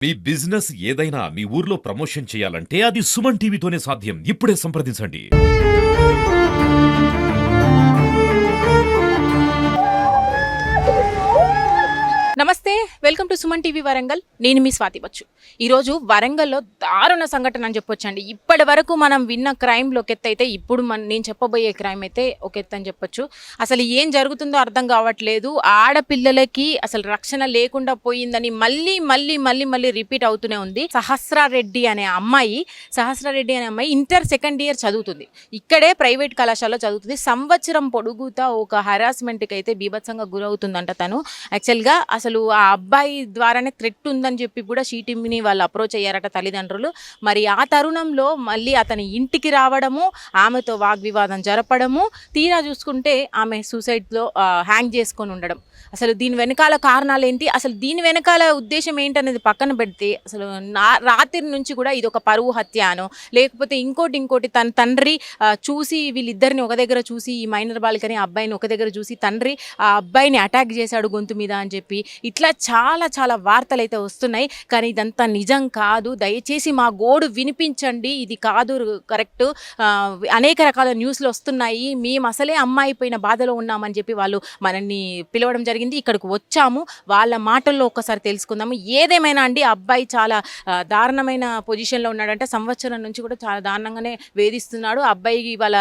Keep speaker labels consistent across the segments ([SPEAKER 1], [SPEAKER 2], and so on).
[SPEAKER 1] మీ business ఏదైనా మీ ఊర్లో promotion చేయాలంటే అది సుమన్ టీవీతోనే సాధ్యం. ఇప్పుడే సంప్రదించండి.
[SPEAKER 2] నమస్తే, welcome to Suman TV Warangal. నేను మీ స్వాతి బచ్చు. ఈరోజు వరంగల్లో దారుణ సంఘటన అని చెప్పొచ్చండి. ఇప్పటి వరకు మనం విన్న క్రైమ్లో ఒక ఎత్తు అయితే ఇప్పుడు నేను చెప్పబోయే క్రైమ్ అయితే ఒక ఎత్తు అని చెప్పొచ్చు. అసలు ఏం జరుగుతుందో అర్థం కావట్లేదు. ఆడపిల్లలకి అసలు రక్షణ లేకుండా పోయిందని మళ్ళీ మళ్ళీ మళ్ళీ మళ్ళీ రిపీట్ అవుతూనే ఉంది. సహస్రారెడ్డి అనే అమ్మాయి ఇంటర్ సెకండ్ ఇయర్ చదువుతుంది. ఇక్కడే ప్రైవేట్ కళాశాలలో చదువుతుంది. సంవత్సరం పొడుగుతా ఒక హరాస్మెంట్కి అయితే బీభత్సంగా గురవుతుందంట తను. యాక్చువల్గా అసలు ఆ అబ్బాయి ద్వారానే థ్రెట్ ఉందని చెప్పి కూడా షీటీమ్ని వాళ్ళు అప్రోచ్ అయ్యారట తల్లిదండ్రులు. మరి ఆ తరుణంలో మళ్ళీ అతని ఇంటికి రావడము, ఆమెతో వాగ్వివాదం జరపడము, తీరా చూసుకుంటే ఆమె సూసైడ్లో హ్యాంగ్ చేసుకొని ఉండడం. అసలు దీని వెనకాల కారణాలు ఏంటి, అసలు దీని వెనకాల ఉద్దేశం ఏంటనేది పక్కన పెడితే అసలు రాత్రి నుంచి కూడా ఇది ఒక పరువు హత్య అనో లేకపోతే ఇంకోటి తన తండ్రి చూసి వీళ్ళిద్దరిని ఒక దగ్గర చూసి ఈ మైనర్ బాలికని అబ్బాయిని ఒక దగ్గర చూసి తండ్రి ఆ అబ్బాయిని అటాక్ చేశాడు గొంతు మీద అని చెప్పి ఇట్లా చాలా చాలా వార్తలు అయితే వస్తున్నాయి. కానీ ఇదంతా నిజం కాదు. దయచేసి మా గోడు వినిపించండి. ఇది కాదు కరెక్ట్. అనేక రకాల న్యూస్లు వస్తున్నాయి. మేము అసలే అమ్మాయి పోయిన బాధలో ఉన్నామని చెప్పి వాళ్ళు మనల్ని పిలవడం జరిగింది. ఇక్కడికి వచ్చాము, వాళ్ళ మాటల్లో ఒక్కసారి తెలుసుకుందాము. ఏదేమైనా అండి, అబ్బాయి చాలా దారుణమైన పొజిషన్లో ఉన్నాడంటే సంవత్సరం నుంచి కూడా చాలా దారుణంగానే వేధిస్తున్నాడు. అబ్బాయికి వాళ్ళ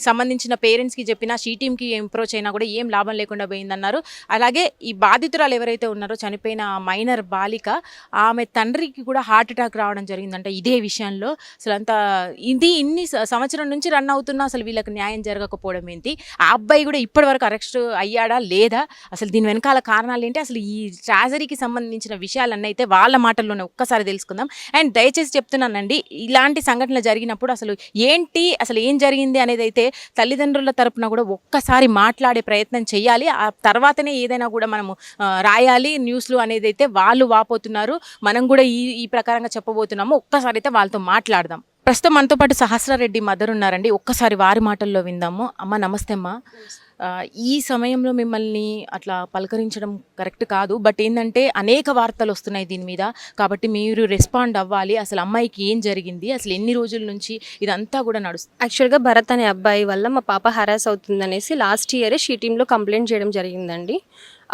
[SPEAKER 2] సంబంధించిన పేరెంట్స్కి చెప్పినా షీటీమ్కి అప్రోచ్ అయినా కూడా ఏం లాభం లేకుండా పోయిందన్నారు. అలాగే ఈ బాధితురాలు ఎవరైతే ఉన్నారో చనిపోయిన మైనర్ బాలిక, ఆమె తండ్రికి కూడా హార్ట్ అటాక్ రావడం జరిగిందంట ఇదే విషయంలో. అసలు అంతా ఇన్ని సంవత్సరం నుంచి రన్ అవుతున్నా అసలు వీళ్ళకి న్యాయం జరగకపోవడం ఏంటి, ఆ అబ్బాయి కూడా ఇప్పటి వరకు అరెస్ట్ అయ్యాడా లేదా, అసలు దీని వెనకాల కారణాలు ఏంటి, అసలు ఈ ట్రాజడీకి సంబంధించిన విషయాలన్నీ అయితే వాళ్ళ మాటల్లోనే ఒక్కసారి తెలుసుకుందాం. అండ్ దయచేసి చెప్తున్నానండి, ఇలాంటి సంఘటనలు జరిగినప్పుడు అసలు ఏం జరిగింది అనేది అయితే తల్లిదండ్రుల తరపున కూడా ఒక్కసారి మాట్లాడే ప్రయత్నం చేయాలి. ఆ తర్వాతనే ఏదైనా కూడా మనము రాయాలి న్యూస్లు అనేది అయితే వాళ్ళు వాపోతున్నారు. మనం కూడా ఈ ప్రకారంగా చెప్పబోతున్నాము. ఒక్కసారి అయితే వాళ్ళతో మాట్లాడదాం. ప్రస్తుతం మనతో పాటు సహస్రారెడ్డి మదర్ ఉన్నారండి. ఒక్కసారి వారి మాటల్లో విందాము. అమ్మ నమస్తే అమ్మ. ఈ సమయంలో మిమ్మల్ని అట్లా పలకరించడం కరెక్ట్ కాదు, బట్ ఏంటంటే అనేక వార్తలు వస్తున్నాయి దీని మీద, కాబట్టి మీరు రెస్పాండ్ అవ్వాలి. అసలు అమ్మాయికి ఏం జరిగింది, అసలు ఎన్ని రోజుల నుంచి ఇదంతా కూడా నడుస్తుంది?
[SPEAKER 3] యాక్చువల్గా భరత్ అనే అబ్బాయి వల్ల మా పాప హరాస్ అవుతుందనేసి లాస్ట్ ఇయరే షీటీంలో కంప్లైంట్ చేయడం జరిగిందండి.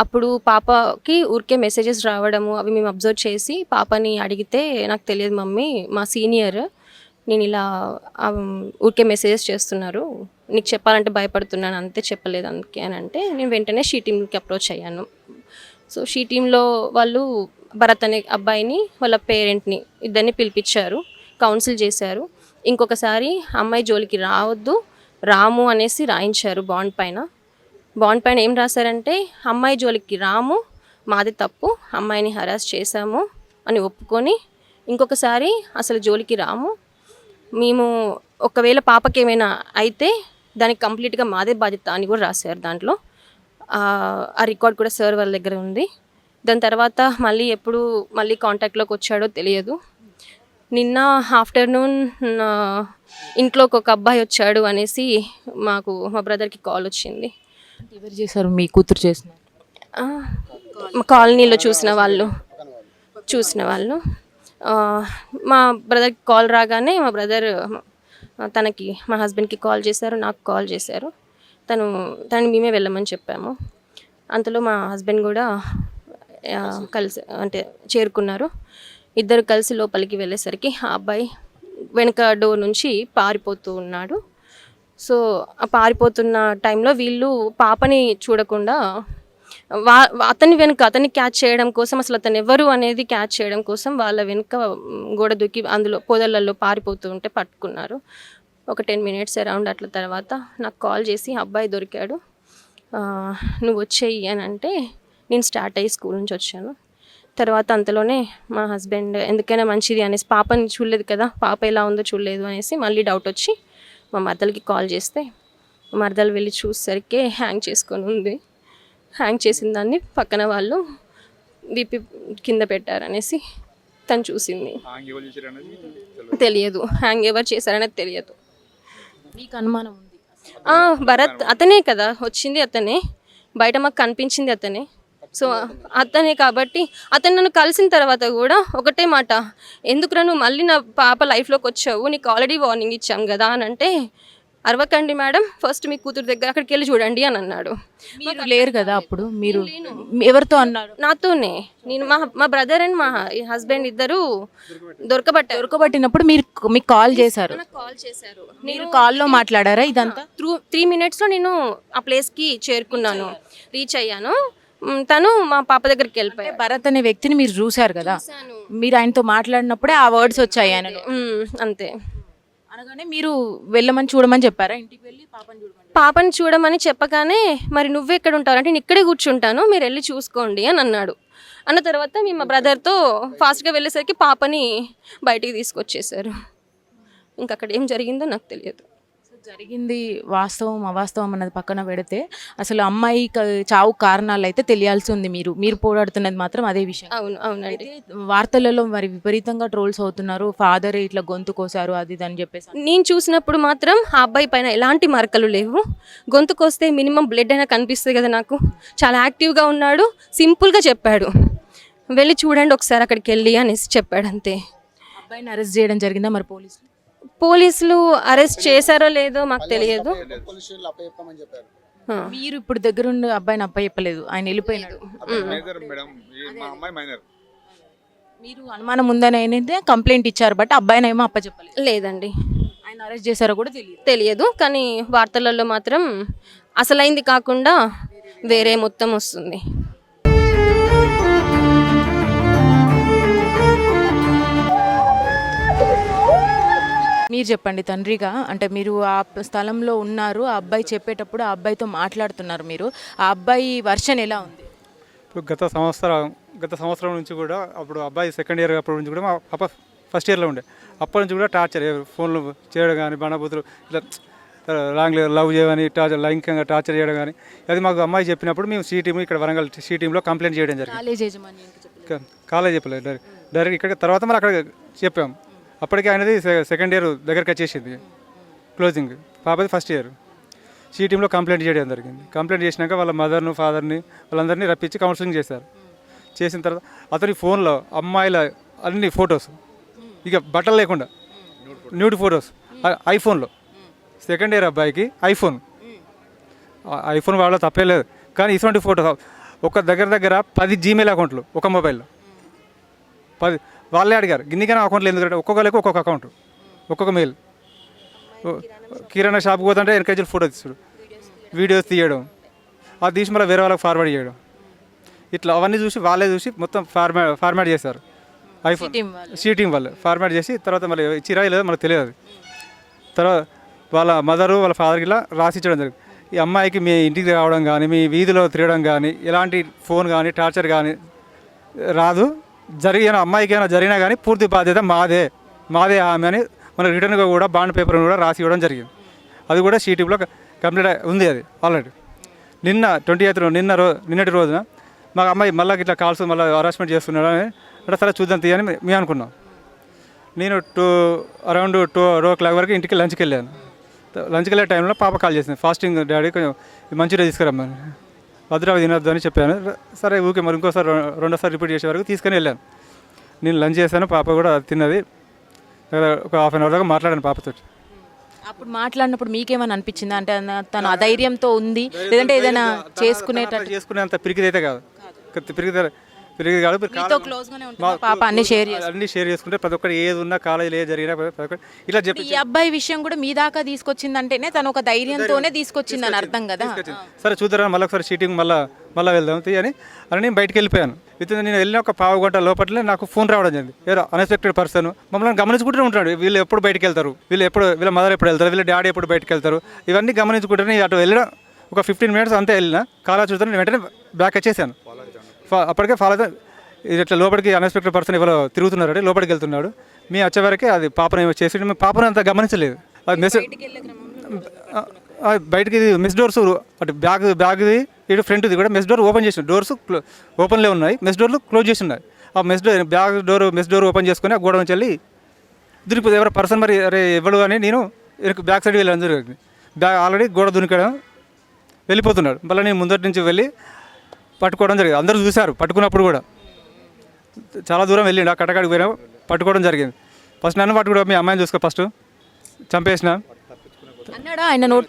[SPEAKER 3] అప్పుడు పాపకి ఊరికే మెసేజెస్ రావడము అవి మేము అబ్జర్వ్ చేసి పాపని అడిగితే, నాకు తెలియదు మమ్మీ, మా సీనియర్ నేను ఇలా ఊరికే మెసేజెస్ చేస్తున్నారు, నీకు చెప్పాలంటే భయపడుతున్నాను, అంతే, చెప్పలేదు అందుకే అని అంటే నేను వెంటనే షీటీంకి అప్రోచ్ అయ్యాను. సో షీటీంలో వాళ్ళు భరత్ అనే అబ్బాయిని వాళ్ళ పేరెంట్ని ఇద్దరిని పిలిపించారు, కౌన్సిల్ చేశారు. ఇంకొకసారి అమ్మాయి జోలికి రావద్దు, రాము అనేసి రాయించారు బాండ్ పైన ఏం రాశారంటే, అమ్మాయి జోలికి రాము, మాది తప్పు, అమ్మాయిని హరాస్ చేశాము అని ఒప్పుకొని ఇంకొకసారి అసలు జోలికి రాము, మేము ఒకవేళ పాపకి ఏమైనా అయితే దానికి కంప్లీట్గా మాదే బాధ్యత అని కూడా రాశారు దాంట్లో. ఆ రికార్డ్ కూడా సార్ వాళ్ళ దగ్గర ఉంది. దాని తర్వాత మళ్ళీ కాంటాక్ట్లోకి వచ్చాడో తెలియదు. నిన్న ఆఫ్టర్నూన్ ఇంట్లోకి ఒక అబ్బాయి వచ్చాడు అనేసి మా బ్రదర్కి కాల్ వచ్చింది.
[SPEAKER 2] ఎవరు చేశారు? మీ కూతురు చేసిన?
[SPEAKER 3] కాలనీలో చూసిన వాళ్ళు మా బ్రదర్కి కాల్ రాగానే మా బ్రదర్ మా హస్బెండ్కి కాల్ చేశారు, నాకు కాల్ చేశారు. తను మేమే వెళ్ళమని చెప్పాము. అంతలో మా హస్బెండ్ కూడా కలిసి చేరుకున్నారు. ఇద్దరు కలిసి లోపలికి వెళ్ళేసరికి ఆ అబ్బాయి వెనక డోర్ నుంచి పారిపోతూ ఉన్నాడు. సో ఆ పారిపోతున్న టైంలో వీళ్ళు పాపని చూడకుండా అతన్ని క్యాచ్ చేయడం కోసం, అసలు అతను ఎవరు అనేది క్యాచ్ చేయడం కోసం వాళ్ళ వెనుక గోడ దూకి అందులో పొదలలో పారిపోతూ ఉంటే పట్టుకున్నారు. ఒక 10 minutes అరౌండ్ అట్ల తర్వాత నాకు కాల్ చేసి అబ్బాయి దొరికాడు, నువ్వు వచ్చేయి అని అంటే నేను స్టార్ట్ అయ్యి స్కూల్ నుంచి వచ్చాను. తర్వాత అంతలోనే మా హస్బెండ్ ఎందుకైనా మంచిది అనేసి, పాపని చూడలేదు కదా, పాప ఎలా ఉందో చూడలేదు అనేసి మళ్ళీ డౌట్ వచ్చి మా మరదలకి కాల్ చేస్తే మా మరదలు వెళ్ళి చూసేసరికి హ్యాంగ్ చేసుకొని ఉంది. హ్యాంగ్ చేసిన దాన్ని పక్కన వాళ్ళు బీపీ కింద పెట్టారనేసి తను చూసింది. తెలియదు, హ్యాంగ్ ఎవరు చేశారనేది తెలియదు.
[SPEAKER 2] మీకు అనుమానం ఉంది?
[SPEAKER 3] భరత్ అతనే కదా వచ్చింది, అతనే బయట మాకు కనిపించింది, అతనే. సో అతనే కాబట్టి అతను నన్ను కలిసిన తర్వాత కూడా ఒకటే మాట, ఎందుకురా నువ్వు మళ్ళీ నా పాప లైఫ్లోకి వచ్చావు, నీకు ఆల్రెడీ వార్నింగ్ ఇచ్చాం కదా అని అంటే, అరవకండి మేడం, ఫస్ట్ మీ కూతురు దగ్గర అక్కడికి వెళ్ళి చూడండి అని అన్నాడు.
[SPEAKER 2] మీరు లేరు కదా అప్పుడు, మీరు ఎవరితో అన్నారు?
[SPEAKER 3] నాతోనే, నేను మా బ్రదర్ అండ్ మా హస్బెండ్ ఇద్దరు
[SPEAKER 2] దొరకబట్టినప్పుడు మీరు మీకు కాల్ చేశారు,
[SPEAKER 3] నాకు కాల్ చేశారు.
[SPEAKER 2] మీరు కాల్లో మాట్లాడారా ఇదంతా?
[SPEAKER 3] 3 minutesలో నేను ఆ ప్లేస్కి చేరుకున్నాను, రీచ్ అయ్యాను. తను మా పాప దగ్గరికి వెళ్ళిపోయారు.
[SPEAKER 2] భరత్ అనే వ్యక్తిని మీరు చూశారు కదా, మీరు ఆయనతో మాట్లాడినప్పుడే ఆ వర్డ్స్ వచ్చాయి ఆయనలో.
[SPEAKER 3] అంతే.
[SPEAKER 2] అనగానే మీరు వెళ్ళమని చూడమని చెప్పారా? ఇంటికి వెళ్ళి
[SPEAKER 3] పాపని చూడమని చెప్పగానే, మరి నువ్వు ఎక్కడ ఉంటావు అంటే, నేను ఇక్కడే కూర్చుంటాను, మీరు వెళ్ళి చూసుకోండి అని అన్నాడు. అన్న తర్వాత మేము మా బ్రదర్తో ఫాస్ట్గా వెళ్ళేసరికి పాపని బయటికి తీసుకొచ్చేసారు. ఇంకా అక్కడ ఏం జరిగిందో నాకు తెలియదు.
[SPEAKER 2] జరిగింది వాస్తవం అవాస్తవం అన్నది పక్కన పెడితే, అసలు అమ్మాయి చావు కారణాలు అయితే తెలియాల్సి ఉంది. మీరు పోరాడుతున్నది మాత్రం అదే విషయం.
[SPEAKER 3] అవునండి.
[SPEAKER 2] వార్తలలో మరి విపరీతంగా ట్రోల్స్ అవుతున్నారు, ఫాదర్ ఇట్లా గొంతు కోసారు అది ఇది అని చెప్పేసి.
[SPEAKER 3] నేను చూసినప్పుడు మాత్రం ఆ అబ్బాయి పైన ఎలాంటి మరకలు లేవు. గొంతుకొస్తే మినిమం బ్లడ్ అయినా కనిపిస్తుంది కదా నాకు. చాలా యాక్టివ్గా ఉన్నాడు, సింపుల్గా చెప్పాడు, వెళ్ళి చూడండి ఒకసారి అక్కడికి వెళ్ళి అనేసి చెప్పాడు, అంతే.
[SPEAKER 2] అబ్బాయిని అరెస్ట్ చేయడం జరిగిందా మరి?
[SPEAKER 3] పోలీసులు అరెస్ట్ చేశారో లేదో మాకు తెలియదు.
[SPEAKER 2] మీరు ఇప్పుడు దగ్గరుండి అబ్బాయిని అప్పచెప్పలేదు, ఆయన వెళ్ళిపోయినాడు. మీరు అనుమానం ఉందని అయితే కంప్లైంట్ ఇచ్చారు, బట్ అబ్బాయిని ఏమో అప్పచెప్పలేదు.
[SPEAKER 3] లేదండి.
[SPEAKER 2] ఆయన అరెస్ట్ చేశారో కూడా
[SPEAKER 3] తెలియదు, కానీ వార్తలలో మాత్రం అసలైంది కాకుండా వేరే మొత్తం వస్తుంది.
[SPEAKER 2] మీరు చెప్పండి తండ్రిగా, అంటే మీరు ఆ స్థలంలో ఉన్నారు, ఆ అబ్బాయి చెప్పేటప్పుడు ఆ అబ్బాయితో మాట్లాడుతున్నారు మీరు, ఆ అబ్బాయి వర్షన్ ఎలా ఉంది?
[SPEAKER 4] ఇప్పుడు గత సంవత్సరం నుంచి కూడా, అప్పుడు అబ్బాయి సెకండ్ ఇయర్ అప్పటి నుంచి కూడా మా పాప ఫస్ట్ ఇయర్లో ఉండే, అప్పటి నుంచి కూడా టార్చర్, ఫోన్లు చేయడం కానీ, బండబూతులు ఇట్లా లాంగ్ లవ్ చేయని టార్చర్, లైంగికంగా టార్చర్ చేయడం కానీ, అది మాకు అమ్మాయి చెప్పినప్పుడు మేము టీమ్ ఇక్కడ వరంగల్ టీంలో కంప్లైంట్ చేయడం జరిగింది. కాలేజ్ చెప్పలేదు, డైరెక్ట్ ఇక్కడ తర్వాత మరి అక్కడ చెప్పాము. అప్పటికి ఆయనది సెకండ్ ఇయర్ దగ్గరికి వచ్చేసింది, క్లోజింగ్, పాపది ఫస్ట్ ఇయర్. టీంలో కంప్లైంట్ చేయడం జరిగింది. కంప్లైంట్ చేసినాక వాళ్ళ మదర్ను ఫాదర్ని వాళ్ళందరినీ రప్పించి కౌన్సిలింగ్ చేశారు. చేసిన తర్వాత అతని ఫోన్లో అమ్మాయిల అన్ని ఫొటోస్, ఇక బట్టలు లేకుండా న్యూడ్ ఫొటోస్, ఐఫోన్లో, సెకండ్ ఇయర్ అబ్బాయికి ఐఫోన్ వాళ్ళ తప్పే లేదు, కానీ ఇటువంటి ఫోటోస్ ఒక దగ్గర 10 జీమెయిల్ అకౌంట్లు ఒక మొబైల్లో, 10. వాళ్ళే అడిగారు గిన్నికైనా అకౌంట్లు ఎందుకంటే ఒక్కొక్కరికి ఒక్కొక్క అకౌంట్, ఒక్కొక్క మెయిల్. కిరాణా షాప్కి పోతుంటే ఎన్కేజీలు ఫోటో తీస్తాడు, వీడియోస్ తీయడం, అది తీసి మళ్ళీ వేరే వాళ్ళకి ఫార్వర్డ్ చేయడం, ఇట్లా అవన్నీ చూసి వాళ్ళే చూసి మొత్తం ఫార్మాట్ చేశారు. ఐఫోన్ టీం వాళ్ళు ఫార్మాట్ చేసి తర్వాత మళ్ళీ ఇచ్చిరా లేదో మనకు తెలియదు. తర్వాత వాళ్ళ మదరు వాళ్ళ ఫాదర్కి ఇలా రాసిచ్చడం జరిగింది. ఈ అమ్మాయికి మీ ఇంటికి రావడం కానీ, మీ వీధిలో తిరగడం కానీ, ఎలాంటి ఫోన్ కానీ టార్చర్ కానీ రాదు, అమ్మాయికి ఏమైనా జరిగినా కానీ పూర్తి బాధ్యత మాదే ఆమె అని మనకు రిటర్న్గా కూడా బాండ్ పేపర్ కూడా రాసి ఇవ్వడం జరిగింది. అది కూడా టీంలో కంప్లీట్ ఉంది. అది ఆల్రెడీ నిన్న 28 నిన్నటి రోజున మాకు అమ్మాయి మళ్ళీ ఇట్లా కాల్స్ మళ్ళీ హరాస్మెంట్ చేస్తున్నాడు అని అంటే, సరే చూద్దాం తీయని మేము అనుకున్నాం. నేను అరౌండ్ 2 వరకు ఇంటికి లంచ్కి వెళ్ళాను. లంచ్కి వెళ్ళే టైంలో పాప కాల్ చేసింది, ఫాస్టింగ్ డాడీ కొంచెం మంచిగా తీసుకురమ్మని, భద్రావతి తినొద్దు అని చెప్పాను. సరే ఊకే మరి ఇంకోసారి రెండోసారి రిపీట్ చేసే వరకు తీసుకొని వెళ్ళాను. నేను లంచ్ చేశాను, పాప కూడా తిన్నది. ఒక హాఫ్ అన్ అవర్ దాకా మాట్లాడాను పాపతో.
[SPEAKER 2] అప్పుడు మాట్లాడినప్పుడు మీకేమైనా అనిపించిందా? అంటే తను అధైర్యంతో ఉంది, లేదంటే ఏదైనా
[SPEAKER 4] చేసుకునేంత పిరికిదైతే కాదు, పిరికిది కాదు.
[SPEAKER 2] పాప అన్ని
[SPEAKER 4] షేర్ చేసుకుంటే ప్రతి ఒక్కటి ఏది ఉన్నా, కాలేజీలో ఏది జరిగినా ప్రతి ఒక్కటి ఇట్లా చెప్పి.
[SPEAKER 2] ఈ అబ్బాయి విషయం కూడా మీ దాకా తీసుకొచ్చిందంటేనే తను ఒక ధైర్యంతోనే తీసుకొచ్చిందని అర్థం కదా.
[SPEAKER 4] సరే చూద్దారా మళ్ళీ ఒకసారి షీటింగ్ మళ్ళీ వెళ్దాం అని నేను బయటకు వెళ్ళిపోయాను. నేను వెళ్ళిన ఒక పావు గంట లోపలనే నాకు ఫోన్ రావడం జరిగింది. ఏదో అన్ఎక్స్పెక్టెడ్ పర్సన్ మమ్మల్ని గమనించుకుంటూనే ఉంటాడు. వీళ్ళు ఎప్పుడు బయటకు వెళ్తారు, వీళ్ళ మదర్ ఎప్పుడు వెళ్తారు, వీళ్ళ డాడీ ఎప్పుడు బయటకు వెళ్తారు, ఇవన్నీ గమనించుకుంటూనే అటు వెళ్ళిన ఒక 15 minutes అంతే వెళ్ళిన. కాలా చూస్తాను, నేను వెంటనే బ్యాక్ వచ్చేసాను. అప్పటికే ఫాలో ఇది ఇట్లా లోపలికి అన్ఎక్స్పెక్టెడ్ పర్సన్ ఎవరో తిరుగుతున్నాడు, లోపలికి వెళ్తున్నాడు. మీ వచ్చేవరకే అది పాపను ఏమో చేసి మేము పాపను అంత గమనించలేదు. అది మెసేజ్ బయటకి మెస్ డోర్స్ అటు బ్యాగ్ది ఇటు ఫ్రంట్ది కూడా మెస్ డోర్ ఓపెన్ చేసి, డోర్స్ ఓపెన్లే ఉన్నాయి, మెస్ డోర్లు క్లోజ్ చేసి ఉన్నాయి. ఆ మెస్ డోర్ ఓపెన్ చేసుకుని ఆ గోడ నుంచి వెళ్ళి దునిపోతుంది. ఎవరో పర్సన్ మరి అరే ఇవ్వడు అని నేను బ్యాక్ సైడ్ వెళ్ళాను జరిగింది. ఆల్రెడీ గోడ దునికడం వెళ్ళిపోతున్నాడు. మళ్ళీ నేను ముందటి నుంచి వెళ్ళి పట్టుకోవడం జరిగింది. అందరూ చూశారు పట్టుకున్నప్పుడు కూడా. చాలా దూరం వెళ్ళిండు, ఆ కట్టకాడికి పోయినా పట్టుకోవడం జరిగింది. ఫస్ట్ నన్ను పట్టుకోవడం, మీ అమ్మాయిని చూసుకో ఫస్ట్, చంపేసిన
[SPEAKER 2] అన్నాడా ఆయన నోట్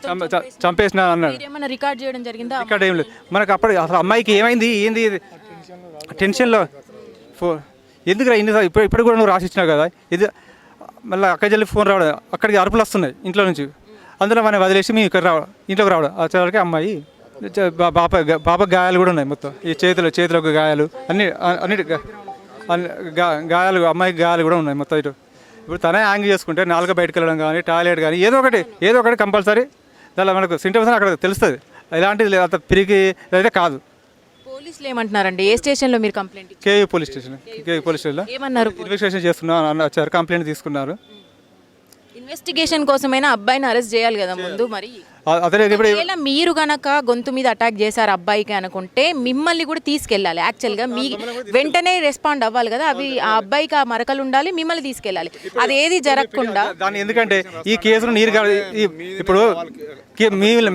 [SPEAKER 4] చంపేసిన అన్నాడు.
[SPEAKER 2] ఏమైనా రికార్డ్ చేయడం జరిగిందా?
[SPEAKER 4] ఇక్కడ ఏం లేదు మనకు. అప్పుడు అసలు అమ్మాయికి ఏమైంది ఏంది టెన్షన్లో ఎందుకు ఇన్ని ఇప్పుడు కూడా నువ్వు రాసిచ్చినావు కదా ఇది. మళ్ళీ అక్కడికి వెళ్ళి ఫోన్ రావడం, అక్కడికి అరుపులు వస్తున్నాయి ఇంట్లో నుంచి. అందులో మనం వదిలేసి మేము ఇక్కడ రావడం, ఇంట్లోకి రావడం. వచ్చేసరికి అమ్మాయి బాబా గాయాలు కూడా ఉన్నాయి మొత్తం. ఈ చేతులకు గాయాలు అన్నిటి గాయాలు, అమ్మాయికి గాయాలు కూడా ఉన్నాయి మొత్తం. ఇప్పుడు తనే యాంగ్ చేసుకుంటే నాలుగు బయటకు వెళ్ళడం కానీ, టాయిలెట్ కానీ ఏదో ఒకటి కంపల్సరీ దానిలో మనకు సింటమ్స్ అక్కడ తెలుస్తుంది. ఇలాంటిది అంత పిరికి అయితే కాదు.
[SPEAKER 2] పోలీసులు ఏమంటున్నారండి? ఏ స్టేషన్లో మీరు కంప్లైంట్ ఇచ్చారు?
[SPEAKER 4] కేయూ పోలీస్ స్టేషన్లో
[SPEAKER 2] ఏమన్నారు?
[SPEAKER 4] ఇన్వెస్టిగేషన్ చేస్తున్నా వచ్చారు, కంప్లైంట్ తీసుకున్నారు.
[SPEAKER 2] ఇన్వెస్టిగేషన్ కోసమైనా అబ్బాయిని అరెస్ట్ చేయాలి కదా ముందు. మరి
[SPEAKER 4] అదే ఇప్పుడు
[SPEAKER 2] ఒకవేళ మీరు గనక గొంతు మీద అటాక్ చేశారు అబ్బాయికి అనుకుంటే మిమ్మల్ని కూడా తీసుకెళ్ళాలి. యాక్చువల్గా మీ వెంటనే రెస్పాండ్ అవ్వాలి కదా. అవి ఆ అబ్బాయికి ఆ మరకలు ఉండాలి, మిమ్మల్ని తీసుకెళ్ళాలి. అది ఏది జరగకుండా
[SPEAKER 4] దాన్ని ఎందుకంటే ఈ కేసును ఇప్పుడు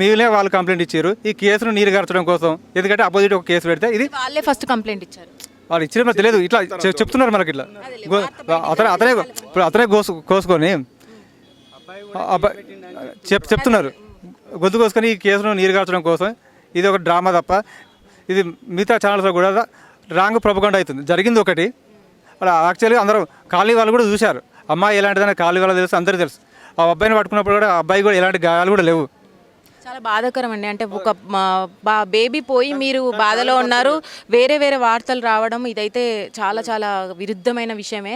[SPEAKER 4] మీరే వాళ్ళు కంప్లైంట్ ఇచ్చారు. ఈ కేసును నీరు గార్చడం కోసం, ఎందుకంటే అపోజిట్ ఒక కేసు పెడితే ఇది
[SPEAKER 2] వాళ్ళే ఫస్ట్ కంప్లైంట్ ఇచ్చారు.
[SPEAKER 4] వాళ్ళు ఇచ్చిన తెలియదు, ఇట్లా చెప్తున్నారు మనకి. ఇట్లా అతనే కోసుకొని చెప్తున్నారు, గొంతు కోసుకొని ఈ కేసును నీరుగార్చడం కోసం. ఇది ఒక డ్రామా తప్ప ఇది మిగతా ఛానల్స్లో కూడా రాంగ్ ప్రొపగండా అవుతుంది. జరిగింది ఒకటి. అలా యాక్చువల్గా అందరూ కాలనీ వాళ్ళు కూడా చూశారు. అమ్మాయి ఎలాంటిదని కాలనీ వాళ్ళు తెలుసు, అందరికీ తెలుసు. ఆ అబ్బాయిని పట్టుకున్నప్పుడు కూడా ఆ అబ్బాయి కూడా ఎలాంటి గాయాలు కూడా లేవు.
[SPEAKER 2] చాలా బాధాకరం అండి. అంటే ఒక బేబీ పోయి మీరు బాధలో ఉన్నారు, వేరే వార్తలు రావడం ఇదైతే చాలా చాలా విరుద్ధమైన విషయమే.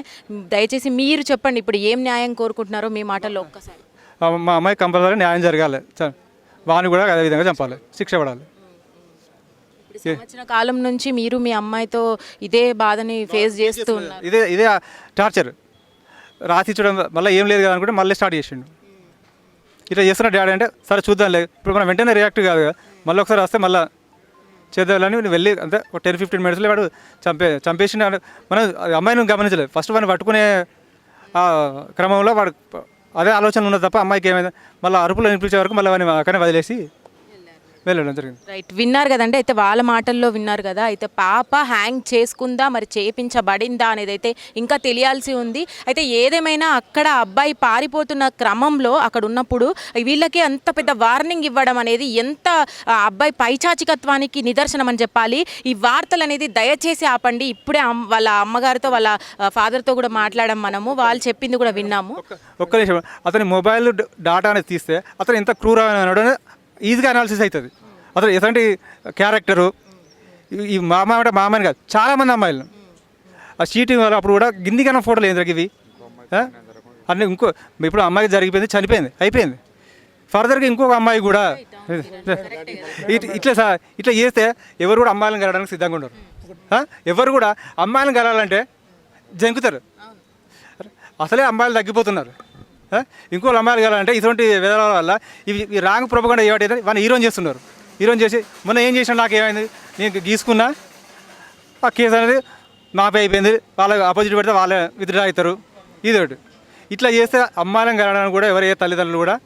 [SPEAKER 2] దయచేసి మీరు చెప్పండి ఇప్పుడు ఏం న్యాయం కోరుకుంటున్నారో మీ మాటల్లో ఒక్కసారి.
[SPEAKER 4] మా అమ్మాయి కంపల్సరీ న్యాయం జరగాలి, వాడిని కూడా అదే విధంగా చంపాలి, శిక్ష పడాలి.
[SPEAKER 2] సంవత్సర కాలం నుంచి మీరు మీ అమ్మాయితో ఇదే బాధని ఫేస్ చేస్తూ ఉన్నారు.
[SPEAKER 4] ఇదే టార్చర్ రాసిచ్చడం. మళ్ళీ ఏం లేదు కదా అనుకుంటే మళ్ళీ స్టార్ట్ చేసిండు. ఇట్లా చేస్తున్న డాడీ అంటే సరే చూద్దాంలే, ఇప్పుడు మనం వెంటనే రియాక్ట్ కాదు కదా, మళ్ళీ ఒకసారి వస్తే మళ్ళీ చేద్దామని వెళ్ళి అంతే ఒక 10-15 మినిట్స్లో వాడు చంపేసిన. మనం అమ్మాయిని గమనించలేదు. ఫస్ట్ వాడిని పట్టుకునే క్రమంలో వాడు అదే ఆలోచన ఉన్నది తప్ప అమ్మాయికి ఏమైంది మళ్ళీ అరుపులు వినిపించే వరకు మళ్ళీ వాడిని అక్కడనే వదిలేసి వెళ్ళడం జరిగింది.
[SPEAKER 2] రైట్, విన్నారు కదండి. అయితే వాళ్ళ మాటల్లో విన్నారు కదా. అయితే పాప హ్యాంగ్ చేసుకుందా, మరి చేపించబడిందా అనేది అయితే ఇంకా తెలియాల్సి ఉంది. అయితే ఏదేమైనా అక్కడ అబ్బాయి పారిపోతున్న క్రమంలో అక్కడ ఉన్నప్పుడు వీళ్ళకి అంత పెద్ద వార్నింగ్ ఇవ్వడం అనేది ఎంత అబ్బాయి పైచాచికత్వానికి నిదర్శనం అని చెప్పాలి. ఈ వార్తలు అనేది దయచేసి ఆపండి. ఇప్పుడే వాళ్ళ అమ్మగారితో వాళ్ళ ఫాదర్తో కూడా మాట్లాడాం మనము, వాళ్ళు చెప్పింది కూడా విన్నాము.
[SPEAKER 4] ఒక్క నిమిషం, అతని మొబైల్ డాటా అనేది తీస్తే అతను ఎంత క్రూరమైన ఈజీగా అనాలిసిస్ అవుతుంది. అతను ఎలాంటి క్యారెక్టరు, ఈ మామ అంటే మామని కాదు, చాలామంది అమ్మాయిలు ఆ షీటింగ్ వల్ల అప్పుడు కూడా గిన్నికన్నా ఫోటోలు ఏంద్రకి ఇవి అన్నీ. ఇప్పుడు అమ్మాయికి జరిగిపోయింది, చనిపోయింది, అయిపోయింది. ఫర్దర్గా ఇంకొక అమ్మాయి కూడా ఇట్లా చేస్తే ఎవరు కూడా అమ్మాయిలను కలవడానికి సిద్ధంగా ఉండరు. ఎవరు కూడా అమ్మాయిలను కలాలంటే జంకుతారు. అసలే అమ్మాయిలు తగ్గిపోతున్నారు. ఇంకోళ్ళు అమ్మాయిలు కావాలంటే ఇటువంటి విధానాల వల్ల ఈ రాంగ్ ప్రొపగండా ఏమిటైతే వాళ్ళని హీరోని చేస్తున్నారు. హీరోని చేసి మొన్న ఏం చేసినా నాకు ఏమైంది, నేను గీసుకున్నా ఆ కేసు అనేది మాపై అయిపోయింది, వాళ్ళ ఆపోజిట్ పెడితే వాళ్ళే విత్డ్రా అవుతారు. ఇది ఒకటి. ఇట్లా చేస్తే అమ్మాయిలను కలవడానికి కూడా ఎవరు ఏ తల్లిదండ్రులు కూడా